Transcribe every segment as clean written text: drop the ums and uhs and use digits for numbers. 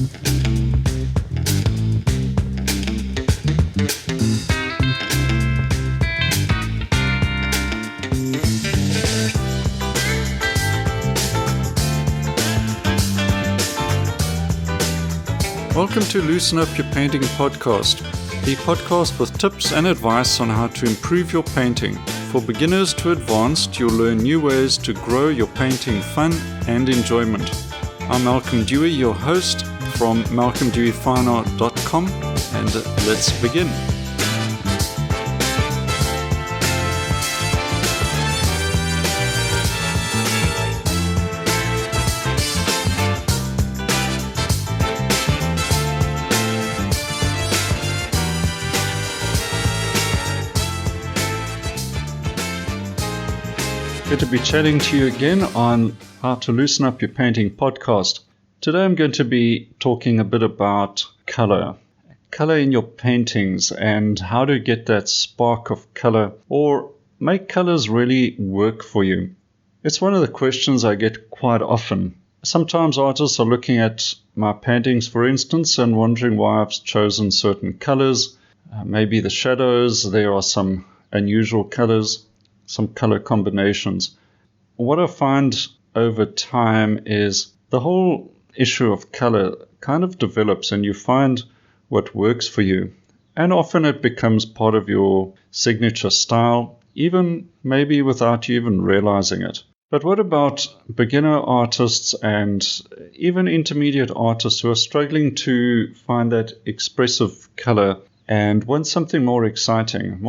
Welcome to Loosen Up Your Painting podcast, the podcast with tips and advice on how to improve your painting. For beginners to advanced, you'll learn new ways to grow your painting fun and enjoyment. I'm Malcolm Dewey, your host from malcolmdeweyfineart.com, and let's begin. Good to be chatting to you again on how to loosen up your painting podcast. Today I'm going to be talking a bit about color in your paintings and how to get that spark of color or make colors really work for you. It's one of the questions I get quite often. Sometimes artists are looking at my paintings, for instance, and wondering why I've chosen certain colors. Maybe the shadows, there are some unusual colors, some color combinations. What I find over time is the whole issue of color kind of develops and you find what works for you. And often it becomes part of your signature style, even maybe without you even realizing it. But what about beginner artists and even intermediate artists who are struggling to find that expressive color and want something more exciting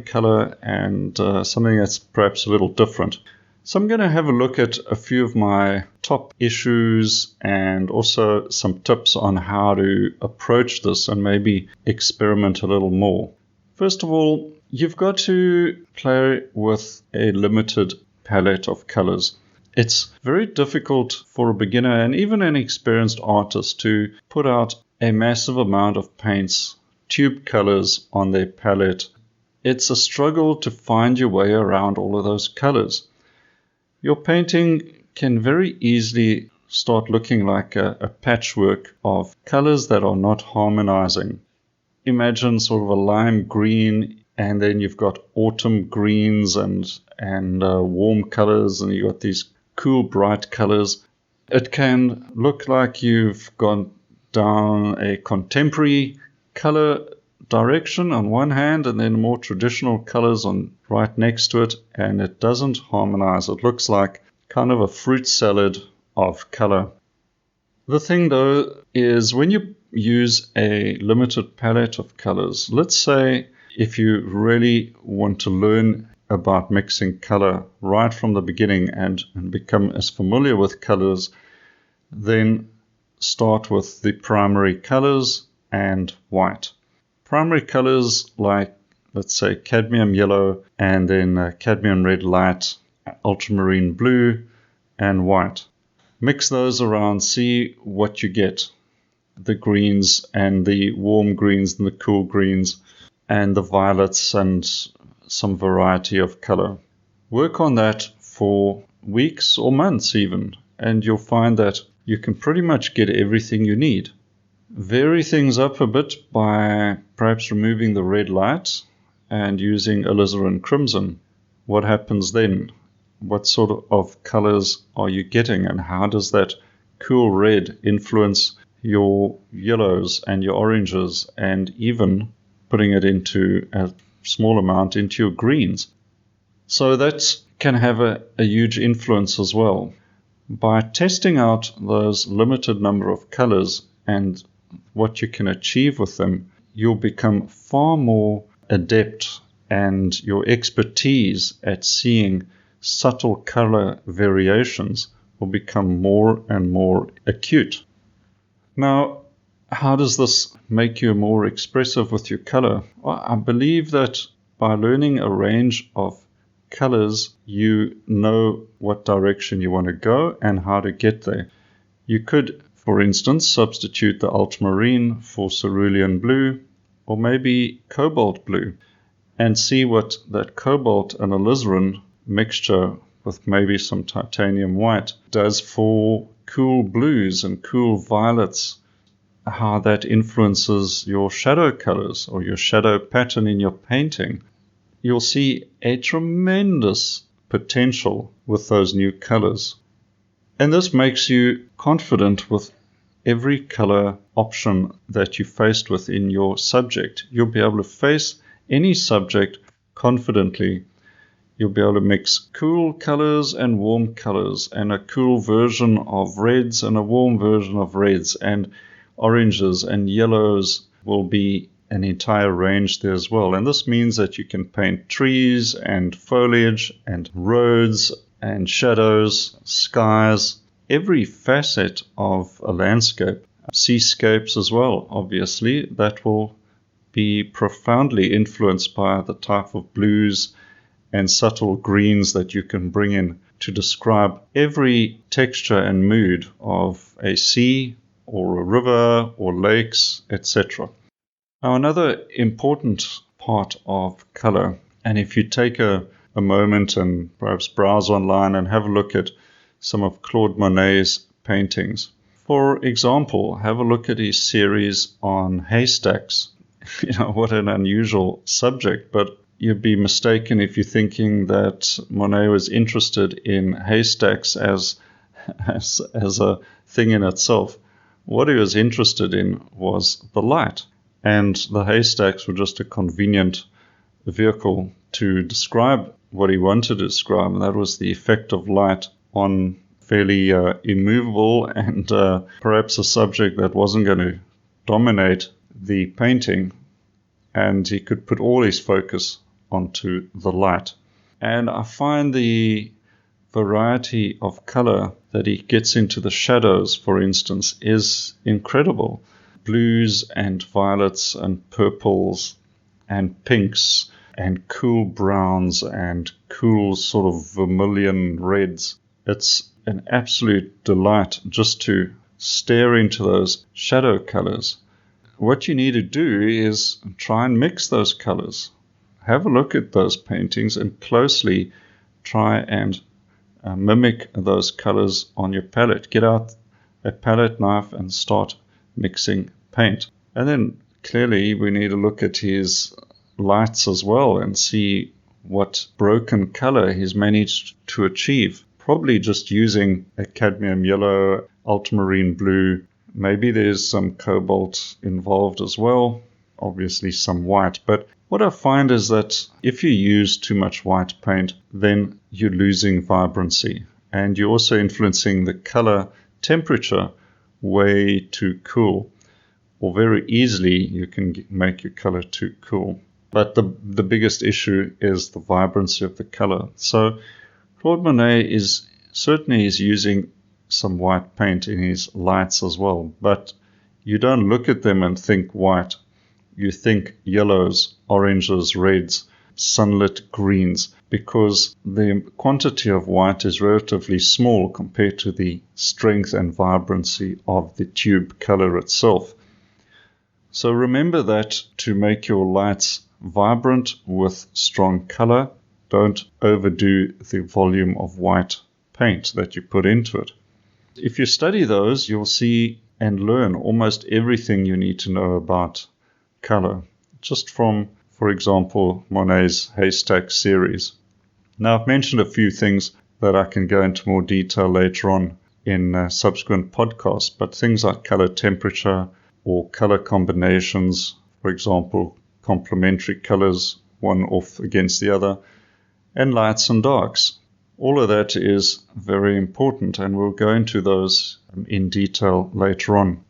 color and something that's perhaps a little different? So I'm going to have a look at a few of my top issues and also some tips on how to approach this and maybe experiment a little more. First of all, you've got to play with a limited palette of colors. It's very difficult for a beginner and even an experienced artist to put out a massive amount of paints, tube colors on their palette. It's a struggle to find your way around all of those colors. Your painting can very easily start looking like a patchwork of colors that are not harmonizing. Imagine sort of a lime green, and then you've got autumn greens and warm colors, and you've got these cool, bright colors. It can look like you've gone down a contemporary color direction on one hand and then more traditional colors on right next to it, and it doesn't harmonize. It looks like kind of a fruit salad of color. The thing though is when you use a limited palette of colors, let's say if you really want to learn about mixing color right from the beginning and become as familiar with colors, then start with the primary colors and white. Primary colors like, let's say, cadmium yellow and then cadmium red light, ultramarine blue, and white. Mix those around, see what you get. The greens and the warm greens and the cool greens and the violets and some variety of color. Work on that for weeks or months even, and you'll find that you can pretty much get everything you need. Vary things up a bit by perhaps removing the red light and using alizarin crimson. What happens then? What sort of colors are you getting, and how does that cool red influence your yellows and your oranges, and even putting it into a small amount into your greens? So that can have a huge influence as well. By testing out those limited number of colors and what you can achieve with them, you'll become far more adept, and your expertise at seeing subtle color variations will become more and more acute. Now, how does this make you more expressive with your color? Well, I believe that by learning a range of colors, you know what direction you want to go and how to get there. You could, for instance, substitute the ultramarine for cerulean blue or maybe cobalt blue and see what that cobalt and alizarin mixture with maybe some titanium white does for cool blues and cool violets how that influences your shadow colors or your shadow pattern in your painting, you'll see a tremendous potential with those new colors. And this makes you confident with every color option that you're faced with in your subject. You'll be able to face any subject confidently. You'll be able to mix cool colors and warm colors, and a cool version of reds and a warm version of reds, and oranges and yellows will be an entire range there as well. And this means that you can paint trees and foliage and roads and shadows, skies, every facet of a landscape, seascapes as well, obviously, that will be profoundly influenced by the type of blues and subtle greens that you can bring in to describe every texture and mood of a sea or a river or lakes, etc. Now, another important part of color, and if you take a moment and perhaps browse online and have a look at some of Claude Monet's paintings. For example, have a look at his series on haystacks. What an unusual subject, but you'd be mistaken if you're thinking that Monet was interested in haystacks as a thing in itself. What he was interested in was the light, and the haystacks were just a convenient vehicle to describe what he wanted to describe, and that was the effect of light on fairly immovable and perhaps a subject that wasn't going to dominate the painting, and he could put all his focus onto the light. And I find the variety of color that he gets into the shadows, for instance, is incredible. Blues and violets and purples and pinks and cool browns and cool sort of vermilion reds. It's an absolute delight just to stare into those shadow colors. What you need to do is try and mix those colors. Have a look at those paintings and closely try and mimic those colors on your palette. Get out a palette knife and start mixing paint. And then clearly we need to look at his lights as well and see what broken color he's managed to achieve. Probably just using a cadmium yellow, ultramarine blue. Maybe there's some cobalt involved as well, obviously some white. But what I find is that if you use too much white paint, then you're losing vibrancy, and you're also influencing the color temperature way too cool, or very easily you can make your color too cool. But the biggest issue is the vibrancy of the color. So Claude Monet is using some white paint in his lights as well, but you don't look at them and think white. You think yellows, oranges, reds, sunlit greens, because the quantity of white is relatively small compared to the strength and vibrancy of the tube color itself. So remember that to make your lights vibrant with strong color, don't overdo the volume of white paint that you put into it. If you study those, you'll see and learn almost everything you need to know about color, just from, for example, Monet's haystack series. Now, I've mentioned a few things that I can go into more detail later on in subsequent podcasts, but things like color temperature or color combinations, for example, complementary colors, one off against the other, and lights and darks. All of that is very important, and we'll go into those in detail later on.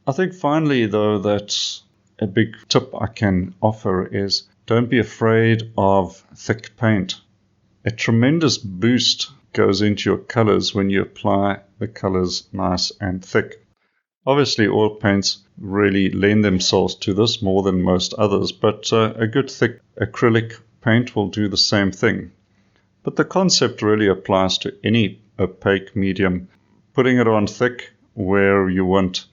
I think finally, though, that a big tip I can offer is don't be afraid of thick paint. A tremendous boost goes into your colors when you apply the colors nice and thick. Obviously, oil paints really lend themselves to this more than most others, but a good thick acrylic paint will do the same thing. But the concept really applies to any opaque medium. Putting it on thick where you want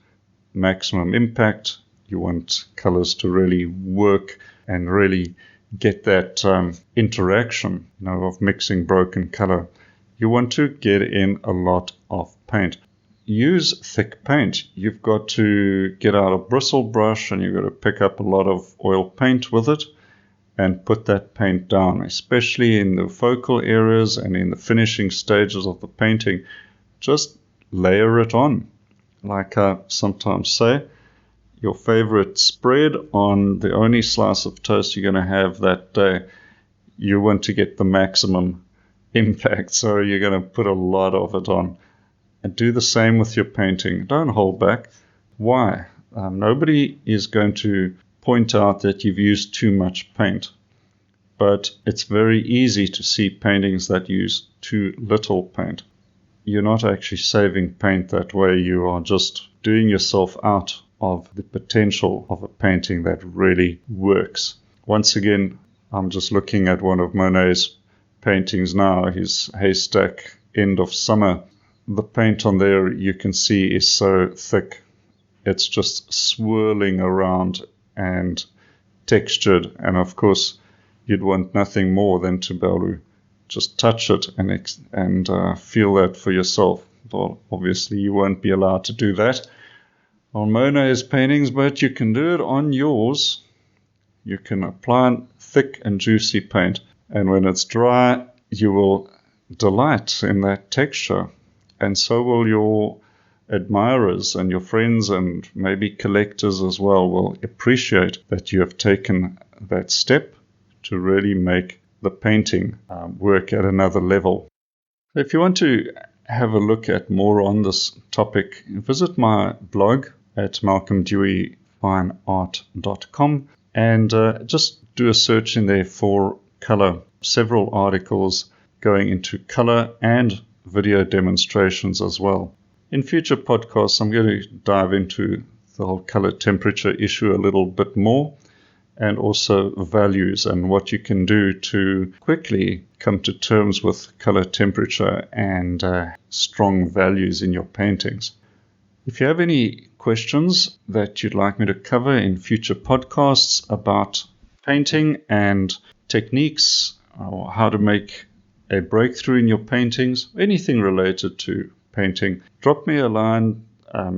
maximum impact, you want colors to really work and really get that interaction, of mixing broken color. You want to get in a lot of paint. use thick paint. You've got to get out a bristle brush and you've got to pick up a lot of oil paint with it and put that paint down, especially in the focal areas and in the finishing stages of the painting. Just layer it on. Like I sometimes say, your favorite spread on the only slice of toast you're going to have that day, you want to get the maximum impact, so you're going to put a lot of it on. And do the same with your painting. Don't hold back. Why? Nobody is going to point out that you've used too much paint, but it's very easy to see paintings that use too little paint. You're not actually saving paint that way. You are just doing yourself out of the potential of a painting that really works. Once again, I'm just looking at one of Monet's paintings now, his haystack End of Summer. The paint on there, you can see, is so thick. It's just swirling around and textured. And of course, you'd want nothing more than to be able to just touch it and feel that for yourself. Well, obviously, you won't be allowed to do that on Monet's paintings, but you can do it on yours. You can apply thick and juicy paint, and when it's dry, you will delight in that texture, and so will your admirers and your friends and maybe collectors as well will appreciate that you have taken that step to really make the painting work at another level. If you want to have a look at more on this topic, visit my blog at malcolmdeweyfineart.com and just do a search in there for color. Several articles going into color and video demonstrations as well. In future podcasts, I'm going to dive into the whole color temperature issue a little bit more, and also values and what you can do to quickly come to terms with color temperature and strong values in your paintings. If you have any questions that you'd like me to cover in future podcasts about painting and techniques, or how to make a breakthrough in your paintings, anything related to painting, drop me a line,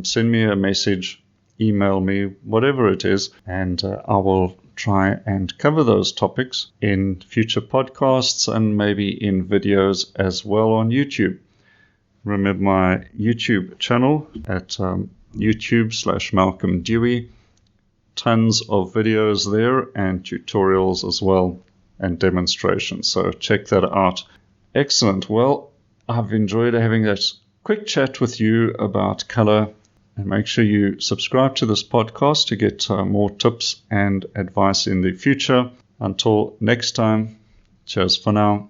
send me a message, email me, whatever it is, and I will try and cover those topics in future podcasts and maybe in videos as well on YouTube. Remember my YouTube channel at YouTube/Malcolm Dewey. Tons of videos there and tutorials as well and demonstrations. So check that out. Excellent. Well, I've enjoyed having that quick chat with you about color. And make sure you subscribe to this podcast to get more tips and advice in the future. Until next time, cheers for now.